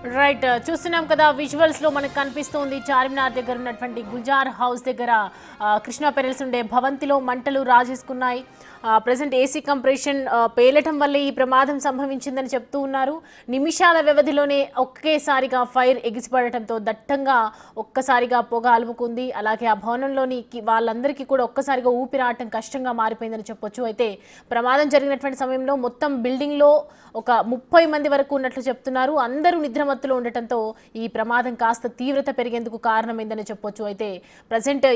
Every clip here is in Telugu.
రైట్ చూస్తున్నాం కదా విజువల్స్ లో మనకు కనిపిస్తుంది చార్మినార్ దగ్గర ఉన్నటువంటి గుల్జార్ హౌస్ దగ్గర కృష్ణా పెరల్స్ ఉండే భవంతిలో మంటలు రాజేసుకున్నాయి. ప్రెసెంట్ ఏసీ కంప్రెషన్ పేలటం వల్లే ఈ ప్రమాదం సంభవించిందని చెప్తూ ఉన్నారు. నిమిషాల వ్యవధిలోనే ఒకేసారిగా ఫైర్ ఎగిసిపడటంతో దట్టంగా ఒక్కసారిగా పొగ అలుముకుంది. అలాగే ఆ భవనంలోని వాళ్ళందరికీ కూడా ఒక్కసారిగా ఊపిరాటం కష్టంగా మారిపోయిందని చెప్పొచ్చు. అయితే ప్రమాదం జరిగినటువంటి సమయంలో మొత్తం బిల్డింగ్లో ఒక 30 మంది వరకు ఉన్నట్లు చెప్తున్నారు. అందరూ నిద్రమత్తులో ఉండటంతో ఈ ప్రమాదం కాస్త తీవ్రత పెరిగేందుకు కారణమైందని చెప్పొచ్చు. అయితే ప్రజెంట్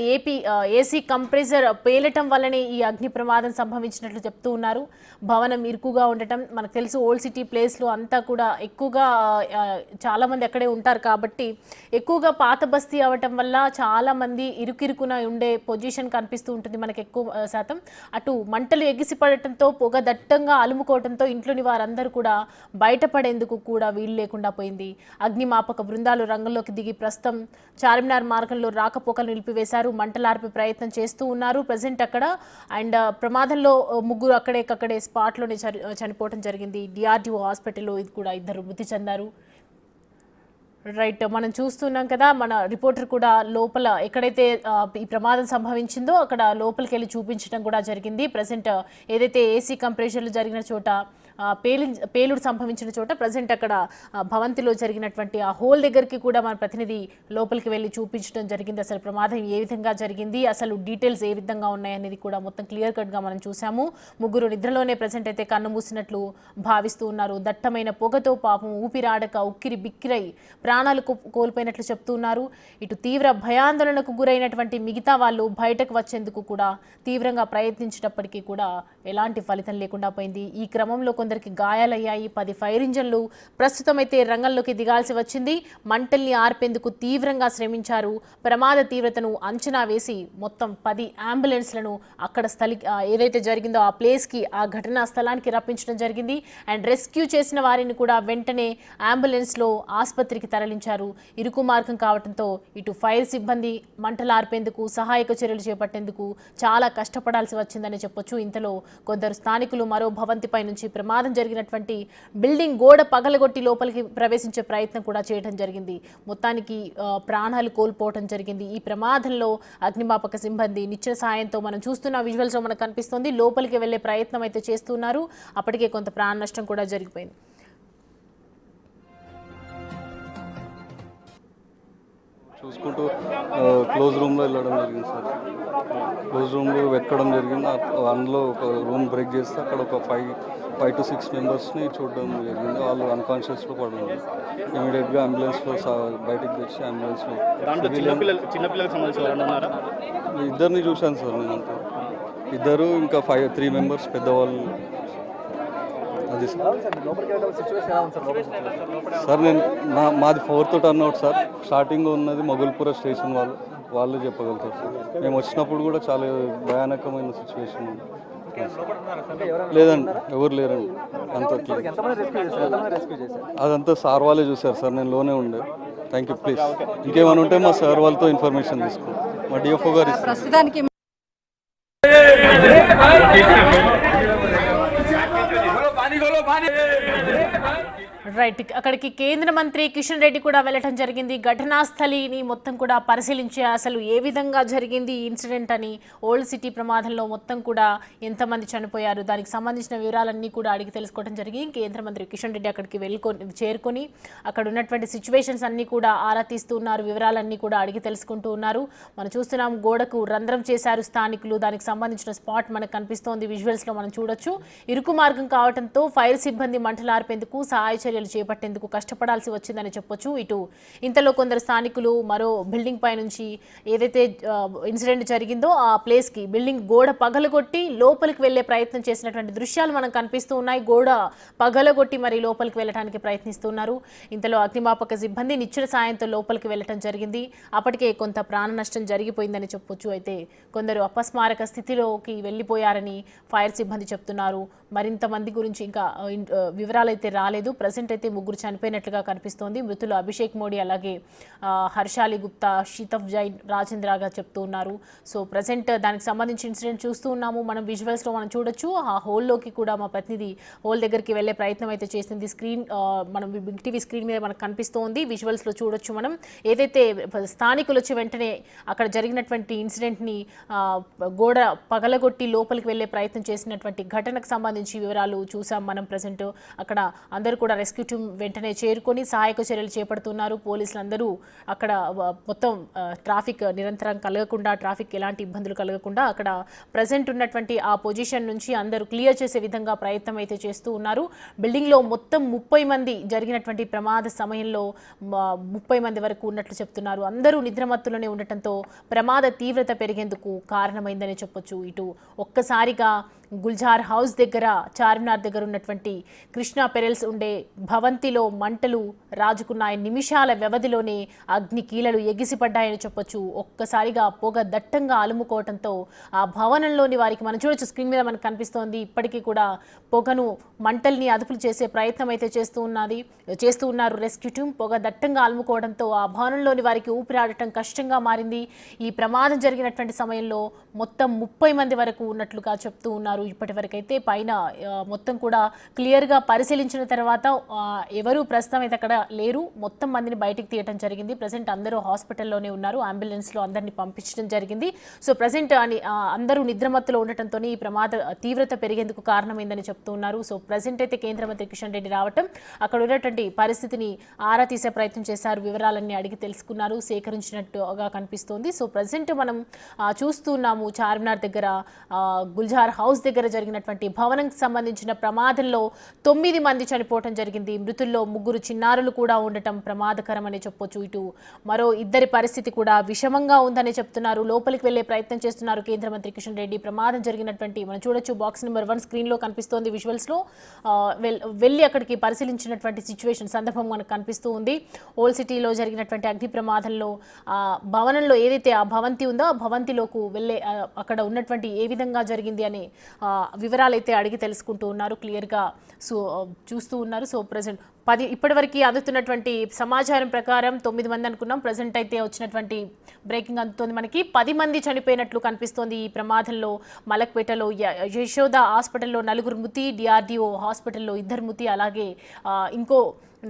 ఏసీ కంప్రెసర్ పేలటం వల్లనే ఈ అగ్ని ప్రమాదం సంభవించినట్లు చెప్తూ ఉన్నారు. భవనం ఇరుకుగా ఉండటం మనకు తెలుసు. ఓల్డ్ సిటీ ప్లేస్లో అంతా కూడా ఎక్కువగా చాలామంది అక్కడే ఉంటారు కాబట్టి ఎక్కువగా పాత బస్తీ అవ్వటం వల్ల చాలామంది ఇరుకిరుకున ఉండే పొజిషన్ కనిపిస్తూ ఉంటుంది మనకు ఎక్కువ శాతం. అటు మంటలు ఎగిసిపడటంతో పొగ దట్టంగా అలుముకోవడంతో ఇంట్లోని వారందరూ కూడా బయటపడేందుకు కూడా వీలు లేకుండా పోయింది. అగ్నిమాపక బృందాలు రంగంలోకి దిగి ప్రస్తుతం చార్మినార్ మార్గంలో రాకపోకలు నిలిపివేశారు. మంటలార్పే ప్రయత్నం చేస్తూ ఉన్నారు ప్రజెంట్ అక్కడ. అండ్ ప్రమాదంలో ముగ్గురు అక్కడే స్పాట్లోనే చనిపోవడం జరిగింది. డిఆర్డిఓ హాస్పిటల్లో ఇది కూడా 2 మృతి చెందారు. రైట్ మనం చూస్తున్నాం కదా, మన రిపోర్టర్ కూడా లోపల ఎక్కడైతే ఈ ప్రమాదం సంభవించిందో అక్కడ లోపలికి వెళ్ళి చూపించడం కూడా జరిగింది. ప్రజెంట్ ఏదైతే ఏసీ కంప్రెషర్లు జరిగిన చోట పేలుడు సంభవించిన చోట ప్రజెంట్ అక్కడ భవంతిలో జరిగినటువంటి ఆ హోల్ దగ్గరికి కూడా మన ప్రతినిధి లోపలికి వెళ్ళి చూపించడం జరిగింది. అసలు ప్రమాదం ఏ విధంగా జరిగింది, అసలు డీటెయిల్స్ ఏ విధంగా ఉన్నాయనేది కూడా మొత్తం క్లియర్ కట్గా మనం చూసాము. ముగ్గురు నిద్రలోనే ప్రజెంట్ అయితే కన్ను మూసినట్లు భావిస్తూ ఉన్నారు. దట్టమైన పొగతో పాపం ఊపిరాడక ఉక్కిరి బిక్కిరై ప్రాణాలు కోల్పోయినట్లు చెప్తున్నారు. ఇటు తీవ్ర భయాందోళనకు గురైనటువంటి మిగతా వాళ్ళు బయటకు వచ్చేందుకు కూడా తీవ్రంగా ప్రయత్నించినప్పటికీ కూడా ఎలాంటి ఫలితం లేకుండా పోయింది. ఈ క్రమంలో కొందరికి గాయాలయ్యాయి. 10 ఫైర్ ఇంజన్లు ప్రస్తుతం అయితే రంగంలోకి దిగాల్సి వచ్చింది. మంటల్ని ఆర్పేందుకు తీవ్రంగా శ్రమించారు. ప్రమాద తీవ్రతను అంచనా వేసి మొత్తం 10 అంబులెన్స్లను అక్కడ ఏదైతే జరిగిందో ఆ ప్లేస్కి, ఆ ఘటనా స్థలానికి రప్పించడం జరిగింది. అండ్ రెస్క్యూ చేసిన వారిని కూడా వెంటనే అంబులెన్స్లో ఆసుపత్రికి తరలించారు. ఇరుకు మార్గం కావడంతో ఇటు ఫైర్ సిబ్బంది మంటలార్పేందుకు, సహాయక చర్యలు చేపట్టేందుకు చాలా కష్టపడాల్సి వచ్చిందని చెప్పొచ్చు. ఇంతలో కొందరు స్థానికులు మరో భవంతిపై నుంచి ప్రమాదం జరిగినటువంటి బిల్డింగ్ గోడ పగలగొట్టి లోపలికి ప్రవేశించే ప్రయత్నం కూడా చేయడం జరిగింది. మొత్తానికి ప్రాణాలు కోల్పోవడం జరిగింది. ఈ ప్రమాదంలో అగ్నిమాపక సిబ్బంది నిత్య సాయంతో మనం చూస్తున్న విజువల్స్లో మనకు కనిపిస్తుంది లోపలికి వెళ్లే ప్రయత్నం అయితే చేస్తున్నారు. అప్పటికే కొంత ప్రాణ నష్టం కూడా జరిగిపోయింది. చూసుకుంటూ క్లోజ్ రూమ్లో వెళ్ళడం జరిగింది సార్. క్లోజ్ రూమ్లో వెక్కడం జరిగింది. అందులో ఒక రూమ్ బ్రేక్ చేస్తే అక్కడ ఒక 5 to 6 మెంబర్స్ని చూడడం జరిగింది. వాళ్ళు అన్కాన్షియస్లో పడుతుంది. ఇమీడియట్గా అంబులెన్స్లో బయటికి తెచ్చి అంబులెన్స్లో చిన్నపిల్లలకు సంబంధించి ఇద్దరిని చూశాను సార్. నేనంతా ఇద్దరు, ఇంకా 3 మెంబర్స్ పెద్దవాళ్ళు. అది సార్ నేను మాది 4th టర్న్అవుట్ సార్. స్టార్టింగ్ ఉన్నది మొగల్పుర స్టేషన్ వాళ్ళు చెప్పగలుగుతారు సార్. మేము వచ్చినప్పుడు కూడా చాలా భయానకమైన సిచ్యువేషన్ ఉంది. లేదండి, ఎవరు లేరండి. అదంతా సార్ వాళ్ళే చూశారు సార్, నేను లోనే ఉండే. Thank you. ప్లీజ్ ఇంకేమైనా ఉంటే మా సార్ వాళ్ళతో ఇన్ఫర్మేషన్ తీసుకోండి. మా డిఎఫ్ఓ గారు ప్రస్తుతానికి రైట్ అక్కడికి కేంద్ర మంత్రి కిషన్ రెడ్డి కూడా వెళ్ళటం జరిగింది. ఘటనా స్థలిని మొత్తం కూడా పరిశీలించి అసలు ఏ విధంగా జరిగింది ఈ ఇన్సిడెంట్ అని, ఓల్డ్ సిటీ ప్రమాదంలో మొత్తం కూడా ఎంతమంది చనిపోయారు, దానికి సంబంధించిన వివరాలన్నీ కూడా అడిగి తెలుసుకోవడం జరిగింది. కేంద్ర మంత్రి కిషన్ రెడ్డి అక్కడికి చేరుకొని అక్కడ ఉన్నటువంటి సిచ్యువేషన్స్ అన్నీ కూడా ఆరా తీస్తున్నారు. వివరాలన్నీ కూడా అడిగి తెలుసుకుంటూ ఉన్నారు. మనం చూస్తున్నాం గోడకు రంధ్రం చేశారు స్థానికులు. దానికి సంబంధించిన స్పాట్ మనకు కనిపిస్తోంది విజువల్స్లో మనం చూడొచ్చు. ఇరుకు మార్గం కావడంతో ఫైర్ సిబ్బంది మంటలార్పేందుకు, సహాయ చర్యలు చేపట్టేందుకు కష్టపడాల్సి వచ్చిందని చెప్పొచ్చు. ఇటు ఇంతలో కొందరు స్థానికులు మరో బిల్డింగ్ పై నుంచి ఏదైతే ఇన్సిడెంట్ జరిగిందో ఆ ప్లేస్కి బిల్డింగ్ గోడ పగలగొట్టి లోపలికి వెళ్లే ప్రయత్నం చేసినటువంటి దృశ్యాలు మనకు కనిపిస్తూ ఉన్నాయి. గోడ పగలగొట్టి మరి లోపలికి వెళ్ళడానికి ప్రయత్నిస్తున్నారు. ఇంతలో అగ్నిమాపక సిబ్బంది నిచ్చెన సాయంతో లోపలికి వెళ్ళటం జరిగింది. అప్పటికే కొంత ప్రాణ నష్టం జరిగిపోయిందని చెప్పొచ్చు. అయితే కొందరు అపస్మారక స్థితిలోకి వెళ్ళిపోయారని ఫైర్ సిబ్బంది చెప్తున్నారు. మరింత మంది గురించి ఇంకా వివరాలు అయితే రాలేదు. ప్రజెంట్ ప్రజెంట్ అయితే ముగ్గురు చనిపోయినట్లుగా కనిపిస్తోంది. మృతులు అభిషేక్ మోడీ, అలాగే హర్షాలి గుప్తా, షితఫ్ జైన్, రాజేంద్రగా చెప్తూ ఉన్నారు. సో ప్రజెంట్ దానికి సంబంధించి ఇన్సిడెంట్ చూస్తూ ఉన్నాము. మనం విజువల్స్లో మనం చూడొచ్చు. ఆ హోల్లోకి కూడా మా ప్రతినిధి హోల్ దగ్గరికి వెళ్ళే ప్రయత్నం అయితే చేసింది. స్క్రీన్ మనం బిగ్ టీవీ స్క్రీన్ మీద మనకు కనిపిస్తోంది. విజువల్స్లో చూడొచ్చు మనం. ఏదైతే స్థానికులు వచ్చి వెంటనే అక్కడ జరిగినటువంటి ఇన్సిడెంట్ని గోడ పగలగొట్టి లోపలికి వెళ్ళే ప్రయత్నం చేసినటువంటి ఘటనకు సంబంధించి వివరాలు చూసాం మనం. ప్రజెంట్ అక్కడ అందరూ కూడా రెస్క్యూ టీమ్ వెంటనే చేరుకొని సహాయక చర్యలు చేపడుతున్నారు. పోలీసులు అందరూ అక్కడ మొత్తం ట్రాఫిక్ నిరంతరం కలగకుండా, ట్రాఫిక్ ఎలాంటి ఇబ్బందులు కలగకుండా అక్కడ ప్రజెంట్ ఉన్నటువంటి ఆ పొజిషన్ నుంచి అందరూ క్లియర్ చేసే విధంగా ప్రయత్నం అయితే చేస్తూ ఉన్నారు. బిల్డింగ్లో మొత్తం 30 మంది జరిగినటువంటి ప్రమాద సమయంలో 30 మంది వరకు ఉన్నట్లు చెప్తున్నారు. అందరూ నిద్రమత్తులోనే ఉండటంతో ప్రమాద తీవ్రత పెరిగేందుకు కారణమైందని చెప్పొచ్చు. ఇటు ఒక్కసారిగా గుల్జార్ హౌస్ దగ్గర, చార్మినార్ దగ్గర ఉన్నటువంటి కృష్ణా పెరెల్స్ ఉండే భవంతిలో మంటలు రాజుకున్నాయి. నిమిషాల వ్యవధిలోనే అగ్ని కీలలు ఎగిసిపడ్డాయని చెప్పొచ్చు. ఒక్కసారిగా పొగ దట్టంగా అలుముకోవడంతో ఆ భవనంలోని వారికి, మనం చూడొచ్చు స్క్రీన్ మీద మనకు కనిపిస్తోంది, ఇప్పటికీ కూడా పొగను మంటల్ని అదుపులు చేసే ప్రయత్నం అయితే చేస్తూ ఉన్నారు రెస్క్యూ టీమ్. పొగ దట్టంగా అలుముకోవడంతో ఆ భవనంలోని వారికి ఊపిరాడటం కష్టంగా మారింది. ఈ ప్రమాదం జరిగినటువంటి సమయంలో మొత్తం 30 మంది వరకు ఉన్నట్లుగా చెప్తూ ఉన్నారు. ఇప్పటి వరకైతే పైన మొత్తం కూడా క్లియర్గా పరిశీలించిన తర్వాత ఎవరు ప్రస్తుతం అయితే అక్కడ లేరు. మొత్తం మందిని బయటికి తీయడం జరిగింది. ప్రజెంట్ అందరూ హాస్పిటల్లోనే ఉన్నారు. అంబులెన్స్లో అందరినీ పంపించడం జరిగింది. సో ప్రజెంట్ అందరూ నిద్రమత్తులో ఉండటంతో ఈ ప్రమాద తీవ్రత పెరిగేందుకు కారణమైందని చెప్తూ ఉన్నారు. సో ప్రజెంట్ అయితే కేంద్ర మంత్రి కిషన్ రెడ్డి రావటం, అక్కడ ఉన్నటువంటి పరిస్థితిని ఆరా తీసే ప్రయత్నం చేశారు. వివరాలన్నీ అడిగి తెలుసుకున్నారు, సేకరించినట్టుగా కనిపిస్తోంది. సో ప్రజెంట్ మనం చూస్తున్నాము చార్మినార్ దగ్గర గుల్జార్ హౌస్ దగ్గర జరిగినటువంటి భవనంకి సంబంధించిన ప్రమాదంలో 9 మంది చనిపోవడం జరిగింది. మృతుల్లో 3 చిన్నారులు కూడా ఉండటం ప్రమాదకరమని చెప్పొచ్చు. ఇటు మరో 2 పరిస్థితి కూడా విషమంగా ఉందని చెప్తున్నారు. లోపలికి వెళ్లే ప్రయత్నం చేస్తున్నారు కేంద్ర మంత్రి కిషన్ రెడ్డి. ప్రమాదం జరిగినటువంటి మనం చూడొచ్చు, బాక్స్ నెంబర్ 1 స్క్రీన్లో కనిపిస్తోంది విజువల్స్లో. వెళ్ళి అక్కడికి పరిశీలించినటువంటి సిచ్యువేషన్ సందర్భం మనకు కనిపిస్తూ ఉంది. ఓల్డ్ సిటీలో జరిగినటువంటి అగ్ని ప్రమాదంలో భవనంలో ఏదైతే ఆ భవంతి ఉందో ఆ భవంతిలోకి వెళ్ళే అక్కడ ఉన్నటువంటి ఏ విధంగా జరిగింది అని వివరాలు అయితే అడిగి తెలుసుకుంటూ ఉన్నారు. క్లియర్గా చూస్తూ ఉన్నారు. సో ప్రజెంట్ ఇప్పటివరకు అందుతున్నటువంటి సమాచారం ప్రకారం 9 మంది అనుకున్నాం. ప్రజెంట్ అయితే వచ్చినటువంటి బ్రేకింగ్ అందుతోంది మనకి 10 మంది చనిపోయినట్లు కనిపిస్తోంది. ఈ ప్రమాదంలో మలక్పేటలో యశోద హాస్పిటల్లో 4 మృతి, డిఆర్డిఓ హాస్పిటల్లో 2 మృతి, అలాగే ఇంకో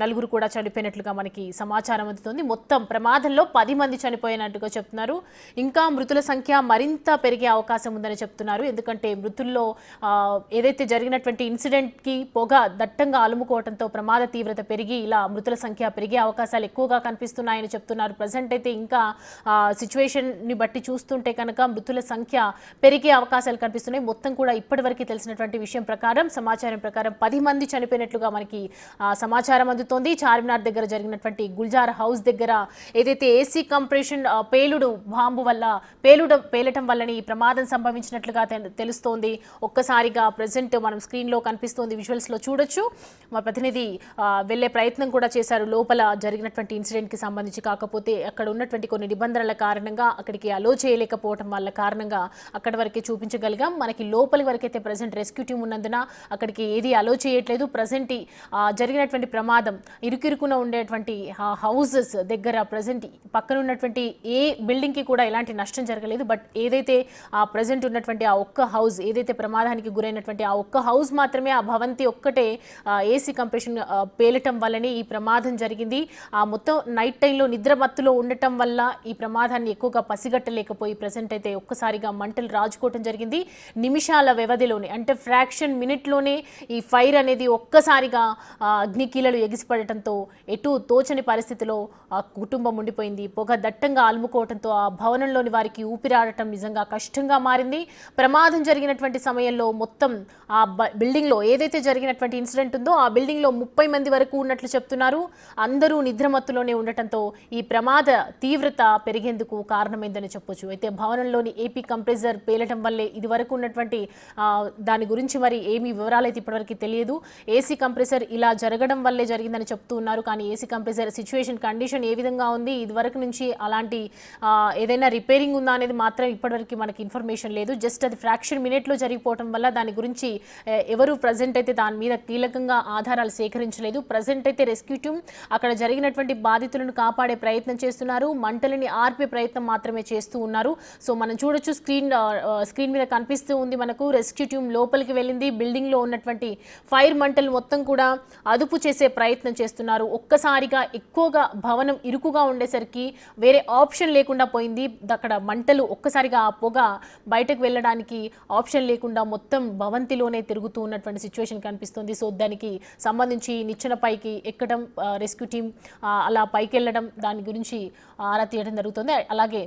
4 కూడా చనిపోయినట్లుగా మనకి సమాచారం అందుతుంది. మొత్తం ప్రమాదంలో 10 మంది చనిపోయినట్టుగా చెప్తున్నారు. ఇంకా మృతుల సంఖ్య మరింత పెరిగే అవకాశం ఉందని చెప్తున్నారు. ఎందుకంటే మృతుల్లో ఏదైతే జరిగినటువంటి ఇన్సిడెంట్కి పొగ దట్టంగా అలుముకోవడంతో ప్రమాద తీవ్రత పెరిగి ఇలా మృతుల సంఖ్య పెరిగే అవకాశాలు ఎక్కువగా కనిపిస్తున్నాయని చెప్తున్నారు. ప్రజెంట్ అయితే ఇంకా సిచ్యువేషన్ని బట్టి చూస్తుంటే కనుక మృతుల సంఖ్య పెరిగే అవకాశాలు కనిపిస్తున్నాయి. మొత్తం కూడా ఇప్పటివరకు తెలిసినటువంటి విషయం ప్రకారం, సమాచారం ప్రకారం 10 మంది చనిపోయినట్లుగా మనకి సమాచారం అందుతుంది. చార్మినార్ దగ్గర జరిగినటువంటి గుల్జార్ హౌస్ దగ్గర ఏదైతే ఏసీ కంప్రెషన్ బాంబు వల్ల పేలటం వల్లని ఈ ప్రమాదం సంభవించినట్లుగా తెలుస్తోంది. ఒక్కసారిగా ప్రెజెంట్ మనం స్క్రీన్లో కనిపిస్తోంది, విజువల్స్లో చూడొచ్చు. మా ప్రతినిధి వెళ్ళే ప్రయత్నం కూడా చేశారు లోపల జరిగినటువంటి ఇన్సిడెంట్కి సంబంధించి. కాకపోతే అక్కడ ఉన్నటువంటి కొన్ని నిబంధనల కారణంగా అక్కడికి అలో చేయలేకపోవడం వల్ల కారణంగా అక్కడి వరకే చూపించగలిగాం. మనకి లోపలి వరకైతే ప్రజెంట్ రెస్క్యూ టీం ఉన్నందున అక్కడికి ఏది అలో చేయట్లేదు. ప్రజెంట్ జరిగినటువంటి ప్రమాదం ఇరుకిరుకున ఉండేటువంటి హౌసెస్ దగ్గర ప్రజెంట్ పక్కన ఉన్నటువంటి ఏ బిల్డింగ్కి కూడా ఎలాంటి నష్టం జరగలేదు. బట్ ఏదైతే ప్రజెంట్ ఉన్నటువంటి ఆ ఒక్క హౌస్, ఏదైతే ప్రమాదానికి గురైనటువంటి ఆ ఒక్క హౌస్ మాత్రమే, ఆ భవంతి ఒక్కటే ఏసీ కంప్రెషన్ పేలటం వల్లనే ఈ ప్రమాదం జరిగింది. ఆ మొత్తం నైట్ టైంలో నిద్రమత్తులో ఉండటం వల్ల ఈ ప్రమాదాన్ని ఎక్కువగా పసిగట్టలేకపోయి ప్రజెంట్ అయితే ఒక్కసారిగా మంటలు రాజుకోవటం జరిగింది. నిమిషాల వ్యవధిలోనే, అంటే ఫ్రాక్షన్ మినిట్లోనే ఈ ఫైర్ అనేది ఒక్కసారిగా అగ్నికీలలు ఎగిసిపడటంతో ఎటు తోచని పరిస్థితిలో ఆ కుటుంబం ఉండిపోయింది. పొగ దట్టంగా అలుముకోవడంతో ఆ భవనంలోని వారికి ఊపిరాడటం నిజంగా కష్టంగా మారింది. ప్రమాదం జరిగినటువంటి సమయంలో మొత్తం ఆ బిల్డింగ్లో ఏదైతే జరిగినటువంటి ఇన్సిడెంట్ ఉందో ఆ బిల్డింగ్లో 30 మంది వరకు ఉన్నట్లు చెప్తున్నారు. అందరూ నిద్రమత్తులోనే ఉండటంతో ఈ ప్రమాద తీవ్రత పెరిగేందుకు కారణమైందని చెప్పొచ్చు. అయితే భవనంలోని ఏపీ కంప్రెసర్ పేలటం వల్లే ఇది వరకు ఉన్నటువంటి దాని గురించి మరి ఏమీ వివరాలు అయితే ఇప్పటివరకు తెలియదు. ఏసీ కంప్రెసర్ ఇలా జరగడం వల్లే జరిగిందని చెప్తూ ఉన్నారు. కానీ ఏసీ కంప్రెసర్ సిచ్యువేషన్ కండిషన్ ఏ విధంగా ఉంది, ఇదివరకు నుంచి అలాంటి ఏదైనా రిపేరింగ్ ఉందా అనేది మాత్రం ఇప్పటివరకు మనకి ఇన్ఫర్మేషన్ లేదు. జస్ట్ అది ఫ్రాక్షన్ మినిట్లో జరిగిపోవడం వల్ల దాని గురించి ఎవరు ప్రజెంట్ అయితే దాని మీద కీలకంగా ఆధారాలు సేకరించలేదు. ప్రజెంట్ అయితే రెస్క్యూ టీమ్ అక్కడ జరిగినటువంటి బాధితులను కాపాడే ప్రయత్నం చేస్తున్నారు. మంటలని ఆర్పే ప్రయత్నం మాత్రమే చేస్తూ ఉన్నారు. సో మనం చూడొచ్చు స్క్రీన్ మీద కనిపిస్తూ ఉంది మనకు. రెస్క్యూ టీమ్ లోపలికి వెళ్ళింది. బిల్డింగ్ లో ఉన్నటువంటి ఫైర్ మంటలు మొత్తం కూడా అదుపు చేసే ప్రయత్నం చేస్తున్నారు. ఒక్కసారిగా ఎక్కువగా భవనం ఇరుకుగా ఉండేసరికి వేరే ఆప్షన్ లేకుండా పోయింది. అక్కడ మంటలు ఒక్కసారిగా ఆ పొగ బయటకు వెళ్ళడానికి ఆప్షన్ లేకుండా మొత్తం భవంతిలోనే తిరుగుతూ ఉన్నటువంటి సిచ్యువేషన్ కనిపిస్తుంది. సో దానికి సంబంధించి నిచ్చెన పైకి ఎక్కడం, రెస్క్యూ టీం అలా పైకి వెళ్ళడం, దాని గురించి ఆరా తీయడం జరుగుతుంది. అలాగే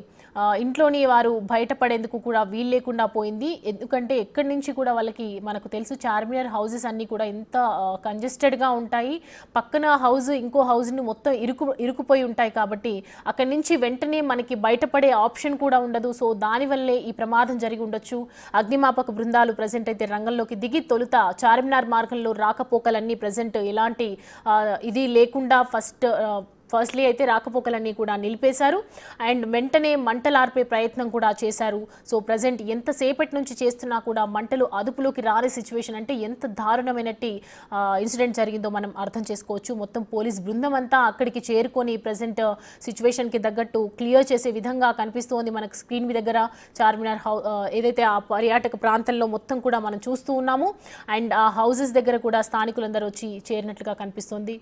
ఇంట్లోని వారు బయటపడేందుకు కూడా వీలు లేకుండా పోయింది. ఎందుకంటే ఎక్కడి నుంచి కూడా వాళ్ళకి మనకు తెలుసు చార్మినార్ హౌసెస్ అన్నీ కూడా ఎంత కంజెస్టెడ్గా ఉంటాయి. పక్కన హౌస్ ఇంకో హౌస్ని మొత్తం ఇరుకుపోయి ఉంటాయి కాబట్టి అక్కడి నుంచి వెంటనే మనకి బయటపడే ఆప్షన్ కూడా ఉండదు. సో దానివల్లే ఈ ప్రమాదం జరిగి ఉండొచ్చు. అగ్నిమాపక బృందాలు ప్రజెంట్ అయితే రంగంలోకి దిగి తొలుత చార్మినార్ మార్గంలో రాకపోకలన్నీ ప్రజెంట్ ఎలాంటి ఇది లేకుండా ఫస్ట్లీ అయితే రాకపోకలన్నీ కూడా నిలిపేశారు. అండ్ వెంటనే మంటలార్పే ప్రయత్నం కూడా చేశారు. సో ప్రజెంట్ ఎంతసేపటి నుంచి చేస్తున్నా కూడా మంటలు అదుపులోకి రాని సిచ్యువేషన్, అంటే ఎంత దారుణమైనట్టి ఇన్సిడెంట్ జరిగిందో మనం అర్థం చేసుకోవచ్చు. మొత్తం పోలీస్ బృందం అంతా అక్కడికి చేరుకొని ప్రజెంట్ సిచ్యువేషన్కి తగ్గట్టు క్లియర్ చేసే విధంగా కనిపిస్తోంది మనకు స్క్రీన్ మీ దగ్గర. చార్మినార్ ఏదైతే ఆ పర్యాటక ప్రాంతంలో మొత్తం కూడా మనం చూస్తూ ఉన్నాము. అండ్ ఆ హౌసెస్ దగ్గర కూడా స్థానికులందరూ వచ్చి చేరినట్లుగా కనిపిస్తోంది.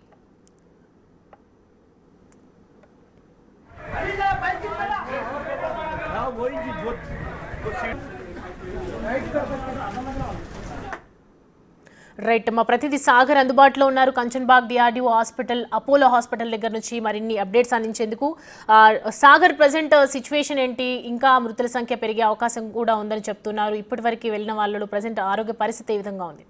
రైట్, మా ప్రతినిధి సాగర్ అందుబాటులో ఉన్నారు. Kanchanbagh DRDO hospital, Apollo hospital దగ్గర నుంచి మరిన్ని అప్డేట్స్ అందించేందుకు. సాగర్, ప్రజెంట్ సిచ్యువేషన్ ఏంటి? ఇంకా మృతుల సంఖ్య పెరిగే అవకాశం కూడా ఉందని చెప్తున్నారు. ఇప్పటివరకు వెళ్ళిన వాళ్ళలో ప్రజెంట్ ఆరోగ్య పరిస్థితి ఏ విధంగా ఉంది?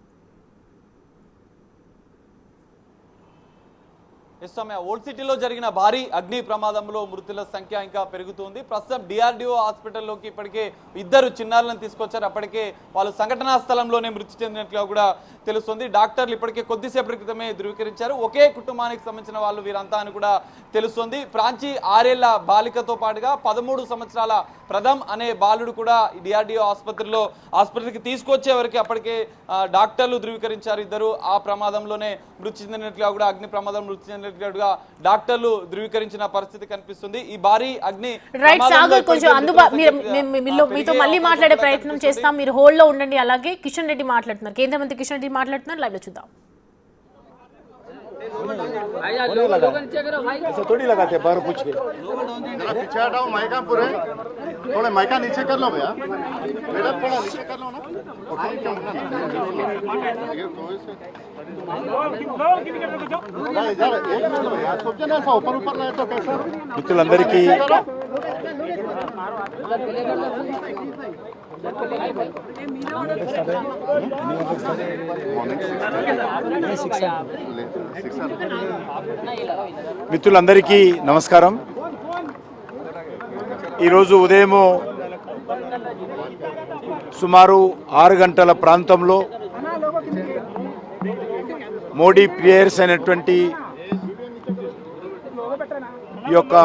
ఓల్డ్ సిటీలో జరిగిన భారీ అగ్ని ప్రమాదంలో మృతుల సంఖ్య ఇంకా పెరుగుతుంది. ప్రస్తుతం డిఆర్డీఓ హాస్పిటల్లోకి ఇప్పటికే 2 చిన్నారులను తీసుకొచ్చారు. అప్పటికే వాళ్ళు సంఘటనా స్థలంలోనే మృతి చెందినట్లుగా కూడా తెలుస్తుంది. డాక్టర్లు ఇప్పటికే కొద్దిసేపటి క్రితమే ధృవీకరించారు. ఒకే కుటుంబానికి సంబంధించిన వాళ్ళు వీరంతా అని కూడా తెలుస్తుంది. ప్రాంచి 6 ఏళ్ల బాలికతో పాటుగా 13 సంవత్సరాల ప్రథమ్ అనే బాలుడు కూడా డిఆర్డీఓ ఆసుపత్రికి తీసుకొచ్చే వరకు అప్పటికే డాక్టర్లు ధృవీకరించారు. ఇద్దరు ఆ ప్రమాదంలోనే మృతి చెందినట్లుగా కూడా, అగ్ని ప్రమాదం మృతి చెందినట్లుగా డాక్టర్లు ధృవీకరించిన పరిస్థితి కనిపిస్తుంది. ఈ భారీ అగ్ని మీతో మళ్ళీ మాట్లాడే ప్రయత్నం చేస్తాం. మీరు హోల్డ్ లో ఉండండి. అలాగే కిషన్ రెడ్డి మాట్లాడుతున్నారు, కేంద్ర మంత్రి కిషన్ రెడ్డి మాట్లాడుతున్నారు. లైవ్ లో చూద్దాం. ऐसे थोड़ी लगाते बाहर पूछ के पीछे हटाओ, माइका पूरे थोड़ा माइका नीचे कर लो भैया, बेटा थोड़ा नीचे कर लो ना, ऊपर ऊपर रहे तो कैसा మిత్రులందరికీ మిత్రులందరికీ నమస్కారం. ఈరోజు ఉదయం సుమారు 6 గంటల ప్రాంతంలో మోడీ ప్రేయర్స్ అయినటువంటి ఈ యొక్క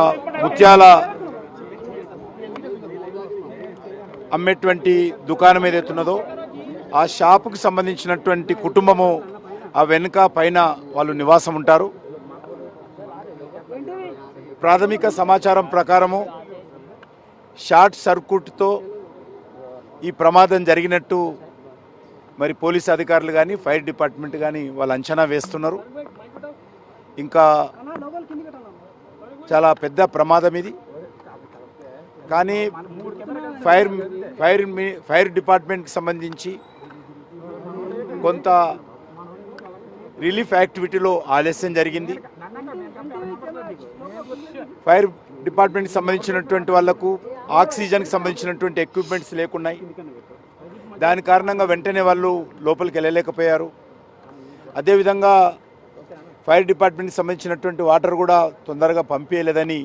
ముత్యాల అమ్మేటువంటి దుకాణం ఏదైతే ఉన్నదో ఆ షాపుకు సంబంధించినటువంటి కుటుంబము ఆ వెనుక పైన వాళ్ళు నివాసం ఉంటారు. ప్రాథమిక సమాచారం ప్రకారము షార్ట్ సర్క్యూట్తో ఈ ప్రమాదం జరిగినట్టు మరి పోలీస్ అధికారులు కానీ ఫైర్ డిపార్ట్మెంట్ కానీ వాళ్ళు అంచనా వేస్తున్నారు. ఇంకా చాలా పెద్ద ప్రమాదం ఇది. కానీ ఫైర్ డిపార్ట్మెంట్కి సంబంధించి కొంత రిలీఫ్ యాక్టివిటీలో ఆలస్యం జరిగింది. ఫైర్ డిపార్ట్మెంట్కి సంబంధించినటువంటి వాళ్లకు ఆక్సిజన్కి సంబంధించినటువంటి ఎక్విప్మెంట్స్ లేకున్నాయి. దాని కారణంగా వెంటనే వాళ్ళు లోపలికి వెళ్ళలేకపోయారు. అదేవిధంగా ఫైర్ డిపార్ట్మెంట్కి సంబంధించినటువంటి వాటర్ కూడా తొందరగా పంపించలేదని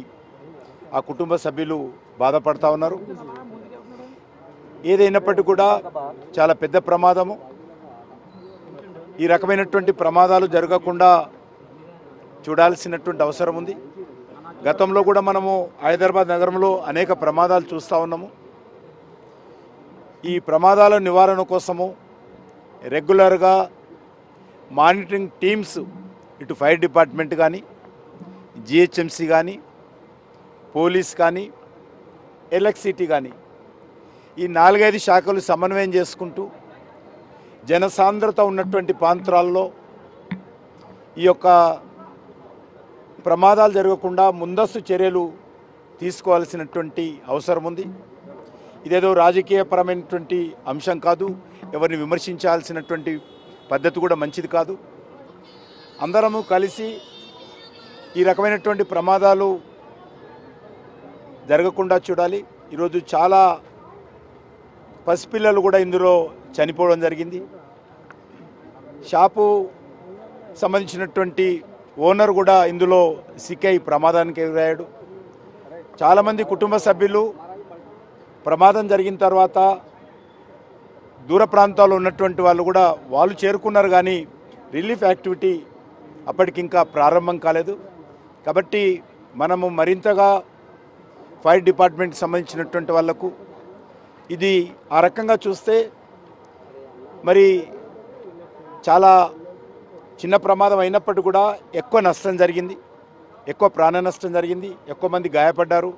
ఆ కుటుంబ సభ్యులు బాధపడతా ఉన్నారు. ఏదైనప్పటికీ కూడా చాలా పెద్ద ప్రమాదము. ఈ రకమైనటువంటి ప్రమాదాలు జరగకుండా చూడాల్సినటువంటి అవసరం ఉంది. గతంలో కూడా మనము హైదరాబాద్ నగరంలో అనేక ప్రమాదాలు చూస్తూ ఉన్నాము. ఈ ప్రమాదాల నివారణ కోసము రెగ్యులర్గా మానిటరింగ్ టీమ్స్ ఇటు ఫైర్ డిపార్ట్మెంట్ కానీ, జిహెచ్ఎంసీ కానీ, పోలీస్ కానీ, ఎలక్ట్రిసిటీ కానీ, ఈ 4-5 శాఖలు సమన్వయం చేసుకుంటూ జనసాంద్రత ఉన్నటువంటి ప్రాంతాల్లో ఈ యొక్క ప్రమాదాలు జరగకుండా ముందస్తు చర్యలు తీసుకోవాల్సినటువంటి అవసరం ఉంది. ఇదేదో రాజకీయపరమైనటువంటి అంశం కాదు, ఎవరిని విమర్శించాల్సినటువంటి పద్ధతి కూడా మంచిది కాదు. అందరము కలిసి ఈ రకమైనటువంటి ప్రమాదాలు జరగకుండా చూడాలి. ఈరోజు చాలా పసిపిల్లలు కూడా ఇందులో చనిపోవడం జరిగింది. షాపు సంబంధించినటువంటి ఓనర్ కూడా ఇందులో సిక్కై ప్రమాదానికి ఎదురయ్యాడు. చాలామంది కుటుంబ సభ్యులు ప్రమాదం జరిగిన తర్వాత దూర ప్రాంతాల్లో ఉన్నటువంటి వాళ్ళు కూడా వాళ్ళు చేరుకున్నారు, కానీ రిలీఫ్ యాక్టివిటీ అప్పటికింకా ప్రారంభం కాలేదు. కాబట్టి మనము మరింతగా ఫైర్ డిపార్ట్మెంట్కి సంబంధించినటువంటి వాళ్లకు ఇది ఆ రకంగా చూస్తే మరి చాలా చిన్న ప్రమాదం అయినప్పటికీ కూడా ఎక్కువ నష్టం జరిగింది, ఎక్కువ ప్రాణ నష్టం జరిగింది, ఎక్కువ మంది గాయపడ్డారు.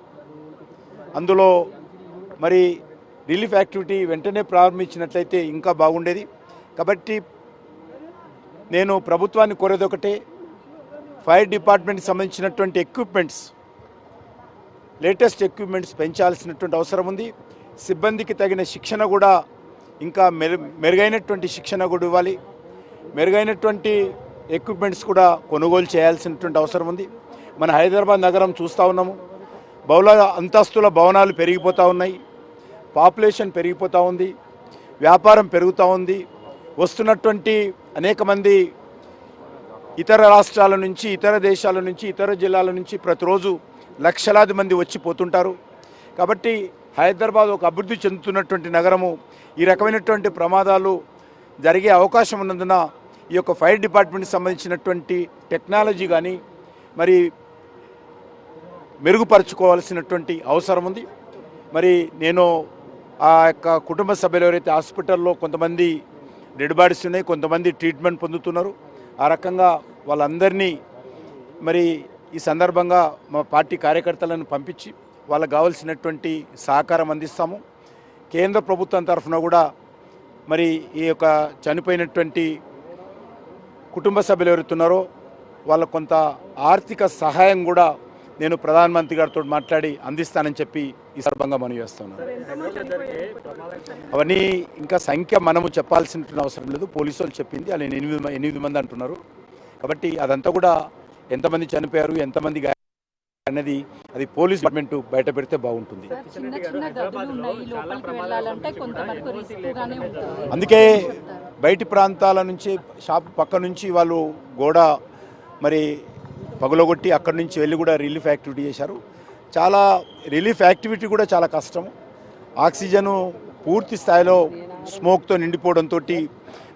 అందులో మరి రిలీఫ్ యాక్టివిటీ వెంటనే ప్రారంభించినట్లయితే ఇంకా బాగుండేది. కాబట్టి నేను ప్రభుత్వాన్ని కోరేది ఒకటే, ఫైర్ డిపార్ట్మెంట్కి సంబంధించినటువంటి ఎక్విప్మెంట్స్, లేటెస్ట్ ఎక్విప్మెంట్స్ పెంచాల్సినటువంటి అవసరం ఉంది. సిబ్బందికి తగిన శిక్షణ కూడా ఇంకా మెరుగైనటువంటి శిక్షణ కూడా ఇవ్వాలి. మెరుగైనటువంటి ఎక్విప్మెంట్స్ కూడా కొనుగోలు చేయాల్సినటువంటి అవసరం ఉంది. మన హైదరాబాద్ నగరం చూస్తూ ఉన్నాము, బహుళ అంతస్తుల భవనాలు పెరిగిపోతూ ఉన్నాయి, పాపులేషన్ పెరిగిపోతూ ఉంది, వ్యాపారం పెరుగుతూ ఉంది. వస్తున్నటువంటి అనేక మంది ఇతర రాష్ట్రాల నుంచి, ఇతర దేశాల నుంచి, ఇతర జిల్లాల నుంచి ప్రతిరోజు లక్షలాది మంది వచ్చి పోతుంటారు. కాబట్టి హైదరాబాద్ ఒక అభివృద్ధి చెందుతున్నటువంటి నగరము. ఈ రకమైనటువంటి ప్రమాదాలు జరిగే అవకాశం ఉన్నందున ఈ యొక్క ఫైర్ డిపార్ట్మెంట్కి సంబంధించినటువంటి టెక్నాలజీ కానీ మరి మెరుగుపరుచుకోవాల్సినటువంటి అవసరం ఉంది. మరి నేను ఆ యొక్క కుటుంబ సభ్యులు ఎవరైతే హాస్పిటల్లో కొంతమంది డెడ్ బాడీస్ ఉన్నాయి, కొంతమంది ట్రీట్మెంట్ పొందుతున్నారు, ఆ రకంగా వాళ్ళందరినీ మరి ఈ సందర్భంగా మా పార్టీ కార్యకర్తలను పంపించి వాళ్ళకు కావాల్సినటువంటి సహకారం అందిస్తాము. కేంద్ర ప్రభుత్వం తరఫున కూడా మరి ఈ యొక్క చనిపోయినటువంటి కుటుంబ సభ్యులు ఎవరుతున్నారో వాళ్ళకు కొంత ఆర్థిక సహాయం కూడా నేను ప్రధానమంత్రి గారితో మాట్లాడి అందిస్తానని చెప్పి ఈ సందర్భంగా మనవి చేస్తున్నాను. అవన్నీ ఇంకా సంఖ్య మనము చెప్పాల్సిన అవసరం లేదు, పోలీసు వాళ్ళు చెప్పింది అలా 8 మంది అంటున్నారు. కాబట్టి అదంతా కూడా ఎంతమంది చనిపోయారు, ఎంతమంది అనేది అది పోలీస్ డిపార్ట్మెంట్ బయట పెడితే బాగుంటుంది. అందుకే బయటి ప్రాంతాల నుంచి షాప్ పక్క నుంచి వాళ్ళు గోడ మరి పగులగొట్టి అక్కడి నుంచి వెళ్ళి కూడా రిలీఫ్ యాక్టివిటీ చేశారు. చాలా రిలీఫ్ యాక్టివిటీ కూడా చాలా కష్టం. ఆక్సిజను పూర్తి స్థాయిలో స్మోక్తో నిండిపోవడంతో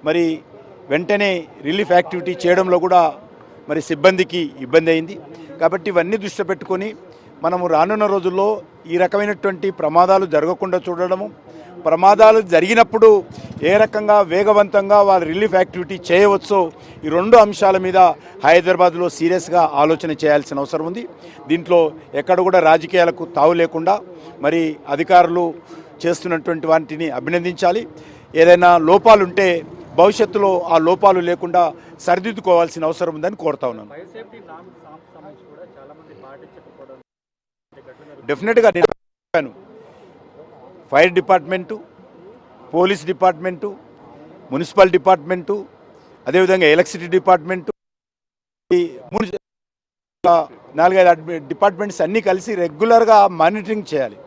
మరి వెంటనే రిలీఫ్ యాక్టివిటీ చేయడంలో కూడా మరి సిబ్బందికి ఇబ్బంది అయింది. కాబట్టి ఇవన్నీ దృష్టి పెట్టుకొని మనము రానున్న రోజుల్లో ఈ రకమైనటువంటి ప్రమాదాలు జరగకుండా చూడడము, ప్రమాదాలు జరిగినప్పుడు ఏ రకంగా వేగవంతంగా వాళ్ళు రిలీఫ్ యాక్టివిటీ చేయవచ్చో ఈ 2 అంశాల మీద హైదరాబాద్లో సీరియస్గా ఆలోచన చేయాల్సిన అవసరం ఉంది. దీంట్లో ఎక్కడ కూడా రాజకీయాలకు తావు లేకుండా మరి అధికారులు చేస్తున్నటువంటి వాటిని అభినందించాలి. ఏదైనా లోపాలుంటే భవిష్యత్తులో ఆ లోపాలు లేకుండా సరిదిద్దుకోవాల్సిన అవసరం ఉందని కోరుతా ఉన్నాను. డెఫినెట్గా నేను fire department, police department, municipal department, అదేవిధంగా ఎలక్ట్రిసిటీ డిపార్ట్మెంటు, 4-5 డిపార్ట్మెంట్స్ అన్నీ కలిసి రెగ్యులర్గా మానిటరింగ్ చేయాలి.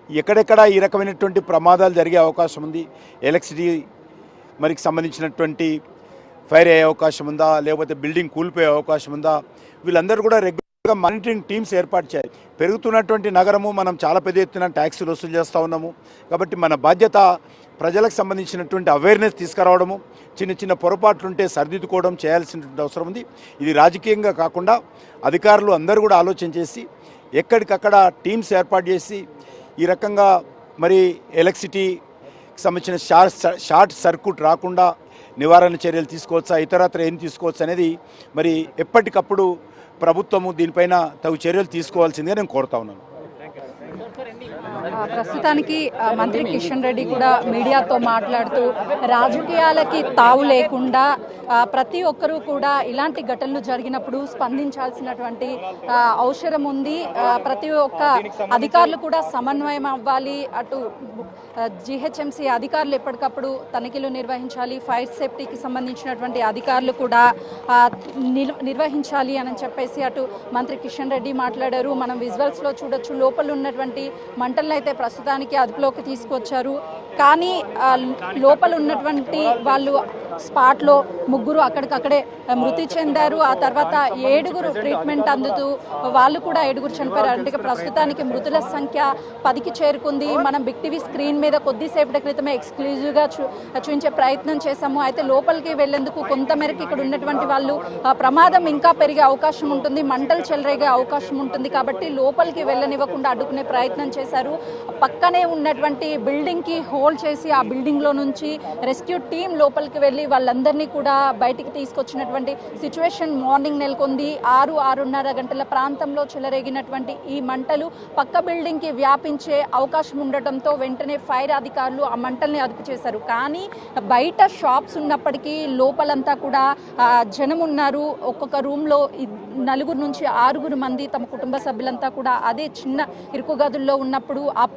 ఎక్కడెక్కడ ఈ రకమైనటువంటి ప్రమాదాలు జరిగే అవకాశం ఉంది, ఎలక్ట్రిసిటీ మరికి సంబంధించినటువంటి ఫైర్ అయ్యే అవకాశం ఉందా, లేకపోతే బిల్డింగ్ కూలిపోయే అవకాశం ఉందా, వీళ్ళందరూ కూడా రెగ్యులర్గా మానిటరింగ్ టీమ్స్ ఏర్పాటు చేయాలి. పెరుగుతున్నటువంటి నగరము, మనం చాలా పెద్ద ఎత్తున ట్యాక్సులు వసూలు చేస్తూ ఉన్నాము. కాబట్టి మన బాధ్యత ప్రజలకు సంబంధించినటువంటి అవేర్నెస్ తీసుకురావడము, చిన్న చిన్న పొరపాట్లుంటే సరిదిద్దుకోవడం చేయాల్సినటువంటి అవసరం ఉంది. ఇది రాజకీయంగా కాకుండా అధికారులు అందరూ కూడా ఆలోచన చేసి ఎక్కడికక్కడ టీమ్స్ ఏర్పాటు చేసి ఈ రకంగా మరి ఎలక్ట్రిసిటీకి సంబంధించిన షార్ట్ సర్క్యూట్ రాకుండా, నివారణ చర్యలు తీసుకోవచ్చా, ఇతరత్ర ఏం తీసుకోవచ్చు అనేది మరి ఎప్పటికప్పుడు ప్రభుత్వము దీనిపైన తగు చర్యలు తీసుకోవాల్సిందిగా నేను కోరుతా ఉన్నాను. ప్రస్తుతానికి మంత్రి కిషన్ రెడ్డి కూడా మీడియాతో మాట్లాడుతూ రాజకీయాలకి తావు లేకుండా ప్రతి ఒక్కరూ కూడా ఇలాంటి ఘటనలు జరిగినప్పుడు స్పందించాల్సినటువంటి అవసరం ఉంది. ప్రతి ఒక్క అధికారులు కూడా సమన్వయం అవ్వాలి. అటు జిహెచ్ఎంసీ అధికారులు ఎప్పటికప్పుడు తనిఖీలు నిర్వహించాలి, ఫైర్ సేఫ్టీకి సంబంధించినటువంటి అధికారులు కూడా నిర్వహించాలి అని చెప్పేసి అటు మంత్రి కిషన్ రెడ్డి మాట్లాడారు. మనం విజువల్స్లో చూడొచ్చు, లోపల ఉన్నటువంటి మంటలను అయితే ప్రస్తుతానికి అదుపులోకి తీసుకొచ్చారు. కానీ లోపల ఉన్నటువంటి వాళ్ళు స్పాట్లో 3 అక్కడికక్కడే మృతి చెందారు. ఆ తర్వాత 7 ట్రీట్మెంట్ అందుతూ వాళ్ళు కూడా 7 చనిపోయారు. అంటే ప్రస్తుతానికి మృతుల సంఖ్య 10కి చేరుకుంది. మనం బిగ్ టీవీ స్క్రీన్ మీద కొద్దిసేపటి క్రితమే ఎక్స్క్లూజివ్గా చూపించే ప్రయత్నం చేశాము. అయితే లోపలికి వెళ్లేందుకు కొంతమేరకు ఇక్కడ ఉన్నటువంటి వాళ్ళు ప్రమాదం ఇంకా పెరిగే అవకాశం ఉంటుంది, మంటలు చెలరేగే అవకాశం ఉంటుంది కాబట్టి లోపలికి వెళ్ళనివ్వకుండా అడ్డుకునే ప్రయత్నం చేశారు. పక్కనే ఉన్నటువంటి బిల్డింగ్కి హోల్డ్ చేసి ఆ బిల్డింగ్లో నుంచి రెస్క్యూ టీం లోపలికి వెళ్ళి వాళ్ళందరినీ కూడా బయటికి తీసుకొచ్చినటువంటి సిచ్యువేషన్ మార్నింగ్ నెలకొంది. 6-6:30 గంటల ప్రాంతంలో చెలరేగినటువంటి ఈ మంటలు పక్క బిల్డింగ్కి వ్యాపించే అవకాశం ఉండటంతో వెంటనే ఫైర్ అధికారులు ఆ మంటల్ని అదుపు చేశారు. కానీ బయట షాప్స్ ఉన్నప్పటికీ లోపలంతా కూడా జనం ఉన్నారు. ఒక్కొక్క రూమ్లో 4 నుంచి 6 మంది తమ కుటుంబ సభ్యులంతా కూడా అదే చిన్న ఇరుకు గదుల్లో ఉన్నప్పుడు ఆ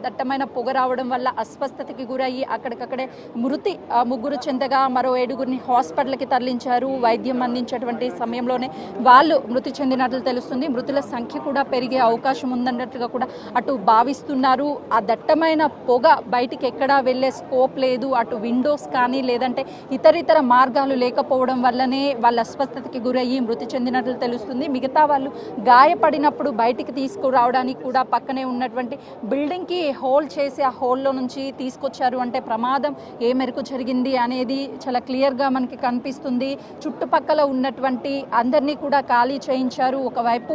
దట్టమైన పొగ రావడం వల్ల అస్వస్థతకి గురయ్యి అక్కడికక్కడే మృతి 3 చెందగా మరో 7 హాస్పిటల్కి తరలించారు. వైద్యం అందించేటువంటి సమయంలోనే వాళ్ళు మృతి చెందినట్లు తెలుస్తుంది. మృతుల సంఖ్య కూడా పెరిగే అవకాశం ఉందన్నట్టుగా కూడా అటు భావిస్తున్నారు. ఆ దట్టమైన పొగ బయటికి ఎక్కడా వెళ్ళే స్కోప్ లేదు. అటు విండోస్ కానీ లేదంటే ఇతరితర మార్గాలు లేకపోవడం వల్లనే వాళ్ళ అస్వస్థతకి గురయ్యి మృతి చెందినట్లు తెలుస్తుంది. మిగతా వాళ్ళు గాయపడినప్పుడు బయటికి తీసుకురావడానికి కూడా పక్కనే ఉన్నటువంటి బిల్డింగ్కి హోల్డ్ చేసి ఆ హోల్లో నుంచి తీసుకొచ్చారు. అంటే ప్రమాదం ఏ మేరకు జరిగింది అనేది చాలా క్లియర్గా మనకి కనిపిస్తుంది. చుట్టుపక్కల ఉన్నటువంటి అందరినీ కూడా ఖాళీ చేయించారు. ఒకవైపు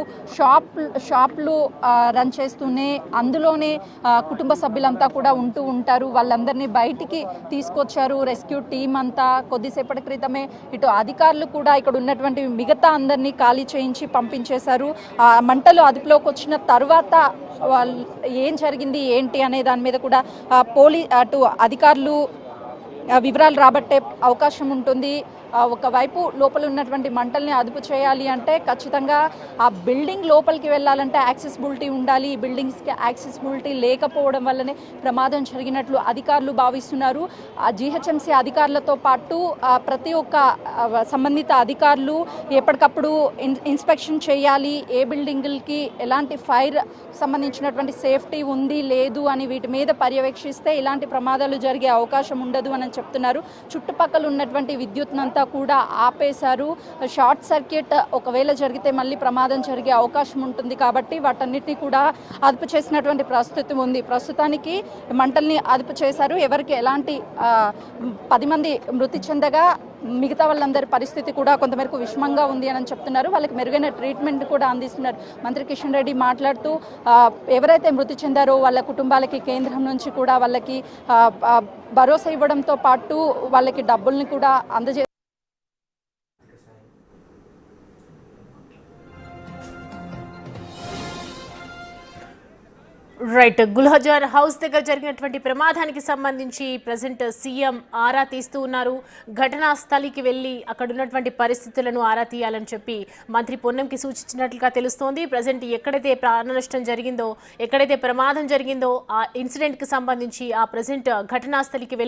షాప్లు రన్ చేస్తూనే అందులోనే కుటుంబ సభ్యులంతా కూడా ఉంటారు. వాళ్ళందరినీ బయటికి తీసుకొచ్చారు రెస్క్యూ టీం అంతా. కొద్దిసేపటి క్రితమే ఇటు అధికారులు కూడా ఇక్కడ ఉన్నటువంటి మిగతా అందరినీ ఖాళీ చేయించి పంపించేశారు. మంటలు అదుపులోకి వచ్చిన తర్వాత వాళ్ళు ఏం జరిగింది ఏంటి అనే దాని మీద కూడా అటు అధికారులు వివరాలు రాబట్టే అవకాశం ఉంటుంది. ఒకవైపు లోపల ఉన్నటువంటి మంటల్ని అదుపు చేయాలి అంటే ఖచ్చితంగా ఆ బిల్డింగ్ లోపలికి వెళ్ళాలంటే యాక్సెసిబిలిటీ ఉండాలి. ఈ బిల్డింగ్స్కి యాక్సెసిబిలిటీ లేకపోవడం వల్లనే ప్రమాదం జరిగినట్లు అధికారులు భావిస్తున్నారు. ఆ జిహెచ్ఎంసీ అధికారులతో పాటు ప్రతి ఒక్క సంబంధిత అధికారులు ఎప్పటికప్పుడు ఇన్స్పెక్షన్ చేయాలి. ఏ బిల్డింగులకి ఎలాంటి ఫైర్ సంబంధించినటువంటి సేఫ్టీ ఉంది లేదు అని వీటి మీద పర్యవేక్షిస్తే ఇలాంటి ప్రమాదాలు జరిగే అవకాశం ఉండదు అని చెప్తున్నారు. చుట్టుపక్కల ఉన్నటువంటి విద్యుత్నంతా కూడా ఆపేశారు. షార్ట్ సర్క్యూట్ ఒకవేళ జరిగితే మళ్ళీ ప్రమాదం జరిగే అవకాశం ఉంటుంది కాబట్టి వాటన్నిటిని కూడా అదుపు చేసినటువంటి పరిస్థితి ఉంది. ప్రస్తుతానికి మంటల్ని అదుపు చేశారు. ఎవరికి ఎలాంటి 10 మంది మృతి చెందగా మిగతా వాళ్ళందరి పరిస్థితి కూడా కొంతమేరకు విషమంగా ఉంది అని చెప్తున్నారు. వాళ్ళకి మెరుగైన ట్రీట్మెంట్ కూడా అందిస్తున్నారు. మంత్రి కిషన్ రెడ్డి మాట్లాడుతూ ఎవరైతే మృతి చెందారో వాళ్ళ కుటుంబాలకి కేంద్రం నుంచి కూడా వాళ్ళకి భరోసా ఇవ్వడంతో పాటు వాళ్ళకి డబ్బుల్ని కూడా అందజే రైట్. గుల్హజార్ హౌస్ దగ్గర జరిగినటువంటి ప్రమాదానికి సంబంధించి ప్రజెంట్ సీఎం ఆరా తీస్తూ ఉన్నారు. ఘటనా స్థలికి వెళ్ళి అక్కడ ఉన్నటువంటి పరిస్థితులను ఆరా తీయాలని చెప్పి మంత్రి పొన్నంకి సూచించినట్లుగా తెలుస్తోంది. ప్రజెంట్ ఎక్కడైతే ప్రాణ నష్టం జరిగిందో, ఎక్కడైతే ప్రమాదం జరిగిందో ఆ ఇన్సిడెంట్కి సంబంధించి ఆ ప్రజెంట్ ఘటనా స్థలికి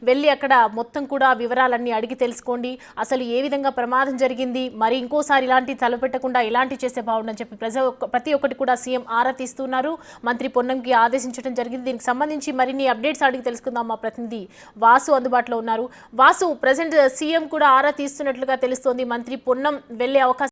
వెళ్ళి అక్కడ మొత్తం కూడా వివరాలన్నీ అడిగి తెలుసుకోండి. అసలు ఏ విధంగా ప్రమాదం జరిగింది, మరి ఇంకోసారి ఇలాంటి తలపెట్టకుండా ఇలాంటి చేసే బాగుండని చెప్పి ప్రతి ఒక్కటి కూడా సీఎం ఆరా తీస్తున్నారు. మంత్రి పొన్నంకి ఆదేశించడం జరిగింది. దీనికి సంబంధించి మరిన్ని అప్డేట్స్ అడిగి తెలుసుకుందాం. మా ప్రతినిధి వాసు అందుబాటులో ఉన్నారు. వాసు, ప్రజెంట్ సీఎం కూడా ఆరా తీస్తున్నట్లుగా తెలుస్తోంది. మంత్రి పొన్నం వెళ్లే అవకాశం